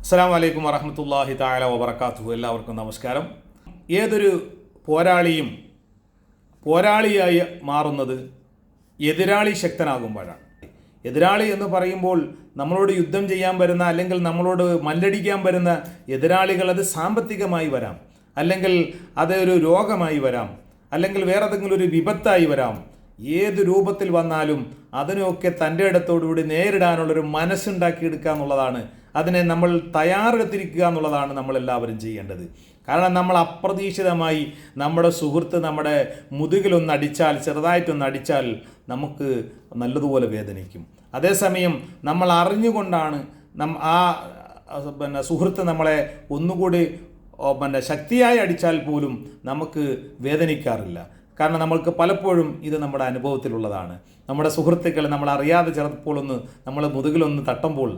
അസ്സലാമു അലൈക്കും വറഹ്മത്തുള്ളാഹി തആല വബറകാതുഹു. എല്ലാവർക്കും നമസ്കാരം. ഏതൊരു പോരാളിയായി മാറുന്നത് എതിരാളി ശക്തനാകുമ്പോഴാണ്. എതിരാളി എന്ന് പറയുമ്പോൾ നമ്മളോട് യുദ്ധം ചെയ്യാൻ വരുന്ന അല്ലെങ്കിൽ നമ്മളോട് മല്ലടിക്കാൻ വരുന്ന എതിരാളികൾ അത് സാമ്പത്തികമായി വരാം, അല്ലെങ്കിൽ അത് ഒരു രോഗമായി വരാം, അല്ലെങ്കിൽ വേറെ ഏതെങ്കിലും ഒരു വിപത്തായി വരാം. ഏത് രൂപത്തിൽ വന്നാലും അതിനെയൊക്കെ തൻ്റെ ഇടത്തോടുകൂടി നേരിടാനുള്ളൊരു മനസ്സുണ്ടാക്കിയെടുക്കുക എന്നുള്ളതാണ്, അതിനെ നമ്മൾ തയ്യാറെടുത്തിരിക്കുക എന്നുള്ളതാണ് നമ്മളെല്ലാവരും ചെയ്യേണ്ടത്. കാരണം നമ്മൾ അപ്രതീക്ഷിതമായി നമ്മുടെ സുഹൃത്ത് നമ്മുടെ മുതുകിലൊന്ന് അടിച്ചാൽ, ചെറുതായിട്ടൊന്ന് അടിച്ചാൽ നമുക്ക് നല്ലതുപോലെ വേദനിക്കും. അതേസമയം നമ്മൾ അറിഞ്ഞുകൊണ്ടാണ് സുഹൃത്ത് നമ്മളെ ഒന്നുകൂടി ശക്തിയായി അടിച്ചാൽ പോലും നമുക്ക് വേദനിക്കാറില്ല. കാരണം നമ്മൾക്ക് പലപ്പോഴും ഇത് നമ്മുടെ അനുഭവത്തിലുള്ളതാണ്. നമ്മുടെ സുഹൃത്തുക്കൾ നമ്മൾ അറിയാതെ ചിലപ്പോൾ നമ്മൾ മുതുകിലൊന്ന് തട്ടുമ്പോൾ,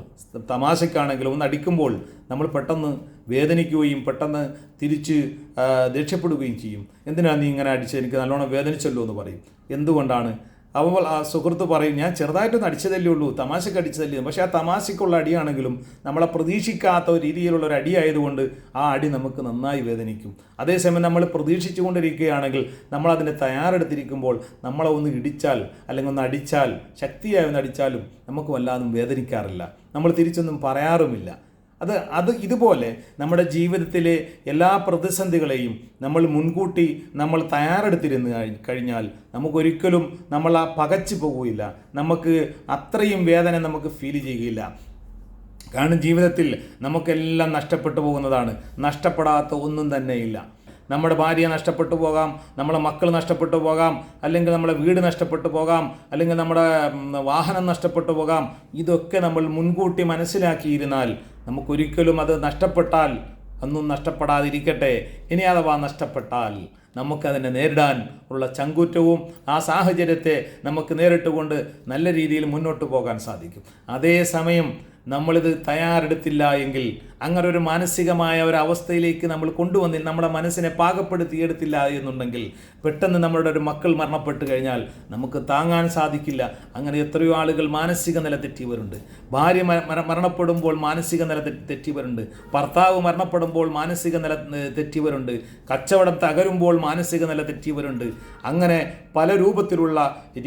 തമാശക്കാണെങ്കിലും ഒന്ന് അടിക്കുമ്പോൾ നമ്മൾ പെട്ടെന്ന് വേദനിക്കുകയും പെട്ടെന്ന് തിരിച്ച് ദേഷ്യപ്പെടുകയും ചെയ്യും. എന്തിനാണ് നീ ഇങ്ങനെ അടിച്ചത്, എനിക്ക് നല്ലോണം വേദനിച്ചല്ലോ എന്ന് പറയും. എന്തുകൊണ്ടാണ്? അപ്പോൾ ആ സുഹൃത്ത് പറയും, ഞാൻ ചെറുതായിട്ടൊന്ന് അടിച്ചതല്ലേ ഉള്ളൂ, തമാശക്ക് അടിച്ചതല്ലേ. പക്ഷേ ആ തമാശക്കുള്ള അടിയാണെങ്കിലും നമ്മളെ പ്രതീക്ഷിക്കാത്ത രീതിയിലുള്ള ഒരു അടിയായതുകൊണ്ട് ആ അടി നമുക്ക് നന്നായി വേദനിക്കും. അതേസമയം നമ്മൾ പ്രതീക്ഷിച്ചു കൊണ്ടിരിക്കുകയാണെങ്കിൽ, നമ്മളതിനെ തയ്യാറെടുത്തിരിക്കുമ്പോൾ നമ്മളെ ഒന്ന് ഇടിച്ചാൽ അല്ലെങ്കിൽ ഒന്ന് അടിച്ചാൽ, ശക്തിയായി ഒന്ന് അടിച്ചാലും നമുക്ക് വല്ലാതും വേദനിക്കാറില്ല, നമ്മൾ തിരിച്ചൊന്നും പറയാറുമില്ല. ഇതുപോലെ നമ്മുടെ ജീവിതത്തിലെ എല്ലാ പ്രതിസന്ധികളെയും നമ്മൾ മുൻകൂട്ടി നമ്മൾ തയ്യാറെടുത്തിരുന്ന് കഴിഞ്ഞാൽ നമുക്കൊരിക്കലും നമ്മൾ പകച്ചു പോകുകയില്ല, നമുക്ക് അത്രയും വേദന നമുക്ക് ഫീൽ ചെയ്യുകയില്ല. കാരണം ജീവിതത്തിൽ നമുക്കെല്ലാം നഷ്ടപ്പെട്ടു പോകുന്നതാണ്, നഷ്ടപ്പെടാത്ത ഒന്നും തന്നെയില്ല. നമ്മുടെ ഭാര്യ നഷ്ടപ്പെട്ടു പോകാം, നമ്മളെ മക്കൾ നഷ്ടപ്പെട്ടു പോകാം, അല്ലെങ്കിൽ നമ്മളെ വീട് നഷ്ടപ്പെട്ടു പോകാം, അല്ലെങ്കിൽ നമ്മുടെ വാഹനം നഷ്ടപ്പെട്ടു പോകാം. ഇതൊക്കെ നമ്മൾ മുൻകൂട്ടി മനസ്സിലാക്കിയിരുന്നാൽ നമുക്കൊരിക്കലും അത് നഷ്ടപ്പെട്ടാൽ, ഒന്നും നഷ്ടപ്പെടാതിരിക്കട്ടെ, ഇനി അഥവാ നഷ്ടപ്പെട്ടാൽ നമുക്കതിനെ നേരിടാൻ ഉള്ള ചങ്കൂറ്റവും ആ സാഹചര്യത്തെ നമുക്ക് നേരിട്ടുകൊണ്ട് നല്ല രീതിയിൽ മുന്നോട്ട് പോകാൻ സാധിക്കും. അതേസമയം നമ്മളിത് തയ്യാറെടുത്തില്ല എങ്കിൽ, അങ്ങനെ ഒരു മാനസികമായ ഒരു അവസ്ഥയിലേക്ക് നമ്മൾ കൊണ്ടുവന്നില്ല, നമ്മുടെ മനസ്സിനെ പാകപ്പെടുത്തിയെടുത്തില്ല എന്നുണ്ടെങ്കിൽ, പെട്ടെന്ന് നമ്മളുടെ ഒരു മക്കൾ മരണപ്പെട്ട് കഴിഞ്ഞാൽ നമുക്ക് താങ്ങാൻ സാധിക്കില്ല. അങ്ങനെ എത്രയോ ആളുകൾ മാനസിക നില തെറ്റിയവരുണ്ട്. ഭാര്യ മരണപ്പെടുമ്പോൾ മാനസിക നില തെറ്റിയവരുണ്ട്, ഭർത്താവ് മരണപ്പെടുമ്പോൾ മാനസിക നില തെറ്റിയവരുണ്ട്, കച്ചവടം തകരുമ്പോൾ മാനസിക നില തെറ്റിയവരുണ്ട്. അങ്ങനെ പല രൂപത്തിലുള്ള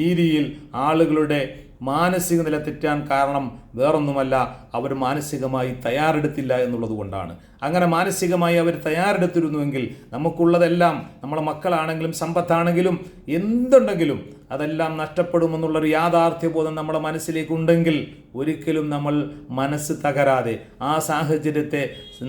രീതിയിൽ ആളുകളുടെ മാനസിക നില തെറ്റാൻ കാരണം വേറൊന്നുമല്ല, അവർ മാനസികമായി തയ്യാറെടുത്തില്ല എന്നുള്ളത് കൊണ്ടാണ്. അങ്ങനെ മാനസികമായി അവർ തയ്യാറെടുത്തിരുന്നുവെങ്കിൽ നമുക്കുള്ളതെല്ലാം, നമ്മളെ മക്കളാണെങ്കിലും സമ്പത്താണെങ്കിലും എന്തുണ്ടെങ്കിലും അതെല്ലാം നഷ്ടപ്പെടുമെന്നുള്ളൊരു യാഥാർത്ഥ്യബോധം നമ്മുടെ മനസ്സിലേക്കുണ്ടെങ്കിൽ ഒരിക്കലും നമ്മൾ മനസ്സ് തകരാതെ ആ സാഹചര്യത്തെ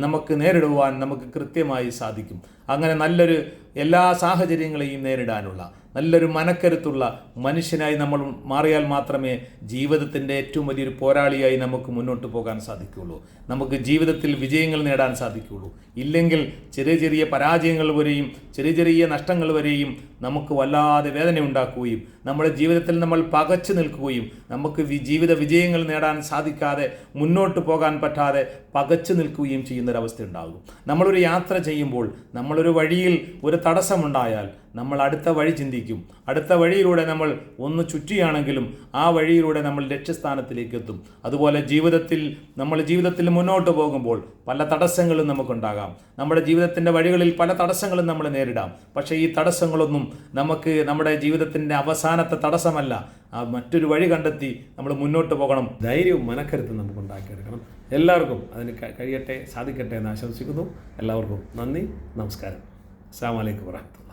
നമുക്ക് നേരിടുവാൻ നമുക്ക് കൃത്യമായി സാധിക്കും. അങ്ങനെ നല്ലൊരു എല്ലാ സാഹചര്യങ്ങളെയും നേരിടാനുള്ള നല്ലൊരു മനക്കരുത്തുള്ള മനുഷ്യനായി നമ്മൾ മാറിയാൽ മാത്രമേ ജീവിതത്തിൻ്റെ ഏറ്റവും വലിയൊരു പോരാളിയായി നമുക്ക് മുന്നോട്ട് പോകാൻ സാധിക്കുകയുള്ളൂ, നമുക്ക് ജീവിതത്തിൽ വിജയങ്ങൾ നേടാൻ സാധിക്കുകയുള്ളൂ. ഇല്ലെങ്കിൽ ചെറിയ ചെറിയ പരാജയങ്ങൾ വരെയും ചെറിയ ചെറിയ നഷ്ടങ്ങൾ വരെയും നമുക്ക് വല്ലാതെ വേദന ഉണ്ടാക്കുകയും നമ്മുടെ ജീവിതത്തിൽ നമ്മൾ പകച്ചു നിൽക്കുകയും നമുക്ക് ജീവിത വിജയങ്ങൾ നേടാൻ സാധിക്കാതെ മുന്നോട്ട് പോകാൻ പറ്റാതെ പകച്ചു നിൽക്കുകയും ചെയ്യുന്നൊരവസ്ഥ ഉണ്ടാകും. നമ്മളൊരു യാത്ര ചെയ്യുമ്പോൾ നമ്മളൊരു വഴിയിൽ ഒരു തടസ്സമുണ്ടായാൽ നമ്മൾ അടുത്ത വഴി ചിന്തിക്കും. അടുത്ത വഴിയിലൂടെ നമ്മൾ ഒന്ന് ചുറ്റിയാണെങ്കിലും ആ വഴിയിലൂടെ നമ്മൾ ലക്ഷ്യസ്ഥാനത്തിലേക്ക് എത്തും. അതുപോലെ ജീവിതത്തിൽ മുന്നോട്ട് പോകുമ്പോൾ പല തടസ്സങ്ങളും നമുക്കുണ്ടാകാം. നമ്മുടെ ജീവിതത്തിൻ്റെ വഴികളിൽ പല തടസ്സങ്ങളും നമ്മൾ നേരിടാം. പക്ഷേ ഈ തടസ്സങ്ങളൊന്നും നമുക്ക് നമ്മുടെ ജീവിതത്തിൻ്റെ അവസാനത്തെ തടസ്സമല്ല. മറ്റൊരു വഴി കണ്ടെത്തി നമ്മൾ മുന്നോട്ട് പോകണം. ധൈര്യവും മനക്കരുത്തും നമുക്ക് ഉണ്ടാക്കിയെടുക്കണം. എല്ലാവർക്കും അതിന് കഴിയട്ടെ, സാധിക്കട്ടെ എന്ന് ആശംസിക്കുന്നു. എല്ലാവർക്കും നന്ദി, നമസ്കാരം. അസ്സലാമു അലൈക്കും വറഹ്മത്തുള്ളാഹി.